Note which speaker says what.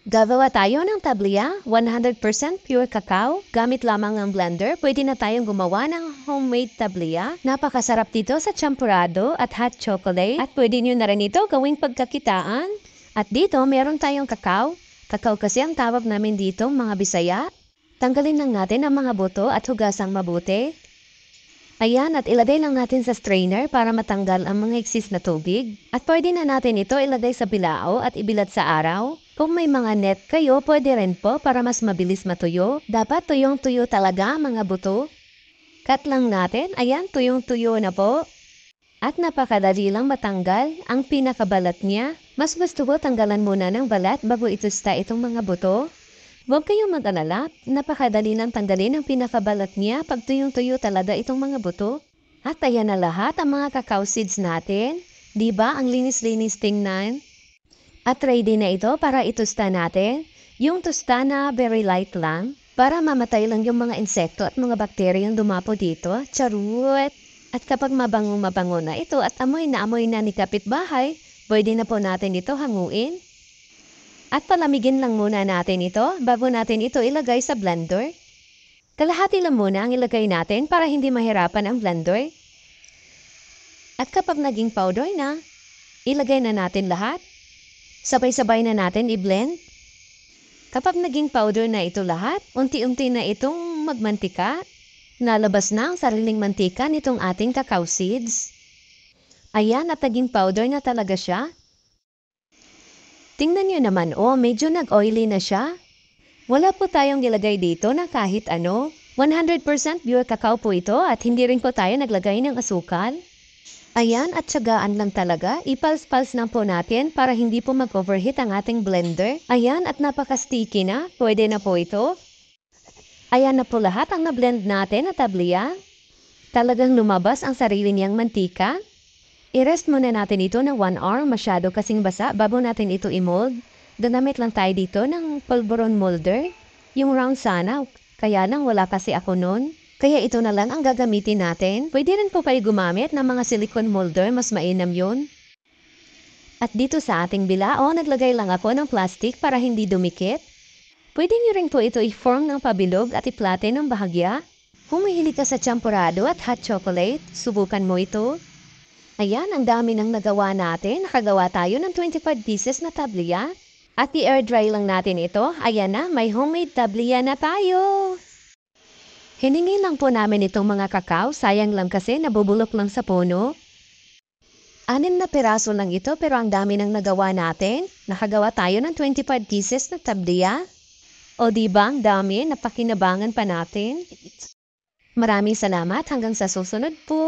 Speaker 1: Gagawa tayo ng tablia, 100% pure cacao. Gamit lamang ang blender, pwede na tayong gumawa ng homemade tablia. Napakasarap dito sa champurado at hot chocolate. At pwede nyo na rin ito gawing pagkakitaan. At dito, meron tayong cacao. Cacao kasi ang tawag namin dito, mga Bisaya. Tanggalin lang natin ang mga buto at hugasang mabuti. Ayan, at ilagay lang natin sa strainer para matanggal ang mga eksis na tubig. At pwede na natin ito ilagay sa bilao at ibilat sa araw. Kung may mga net kayo, pwede rin po para mas mabilis matuyo. Dapat tuyong-tuyo talaga mga buto. Cut lang natin. Ayan, tuyong-tuyo na po. At napakadali lang matanggal ang pinakabalat niya. Mas gusto ko tanggalan muna ng balat bago itusta itong mga buto. Huwag kayong mag-alala, napakadali lang tanggalin ang pinakabalat niya pag tuyong-tuyo talaga itong mga buto. At ayan na lahat ang mga cacao seeds natin. Diba ang linis-linis tingnan? At ready na ito para itusta natin. Yung tusta na very light lang para mamatay lang yung mga insekto at mga bakteryang dumapo dito. Charut! At kapag mabango-mabango na ito at amoy na ni kapitbahay, pwede na po natin ito hanguin. At palamigin lang muna natin ito bago natin ito ilagay sa blender. Kalahati lang muna ang ilagay natin para hindi mahirapan ang blender. At kapag naging powder na, ilagay na natin lahat. Sabay-sabay na natin i-blend. Kapag naging powder na ito lahat, unti-unti na itong magmantika. Nalabas na ang sariling mantika nitong ating cacao seeds. Ayan, at naging powder na talaga siya. Tingnan nyo naman, medyo nag-oily na siya. Wala po tayong nilagay dito na kahit ano. 100% pure cacao po ito at hindi rin po tayo naglagay ng asukal. Ayan, at tsagaan lang talaga. Ipals-pals lang po natin para hindi po mag-overheat ang ating blender. Ayan, at napaka-sticky na. Pwede na po ito. Ayan na po lahat ang na-blend natin na tablia. Talagang lumabas ang sarili niyang mantika. I-rest muna natin ito ng 1 hour, masyado kasing basa, bago natin ito i-mold. Ganamit lang tayo dito ng pulveron molder. Yung round sana, kaya lang wala kasi ako nun. Kaya ito na lang ang gagamitin natin. Pwede rin po kayo gumamit ng mga silicone molder, mas mainam yun. At dito sa ating bilao, naglagay lang ako ng plastic para hindi dumikit. Pwede nyo rin po ito i-form ng pabilog at i-plate ng bahagya. Kung mahilig ka sa champurado at hot chocolate, subukan mo ito. Ayan, ang dami nang nagawa natin. Nakagawa tayo ng 25 pieces na tablia. At i-air dry lang natin ito. Ayan na, may homemade tablia na tayo. Hiningi lang po namin itong mga cacao. Sayang lang kasi nabubulok lang sa puno. 6 na piraso lang ito pero ang dami nang nagawa natin. Nakagawa tayo ng 25 pieces na tablia. O diba ang dami, napakinabangan pa natin. Maraming salamat hanggang sa susunod po.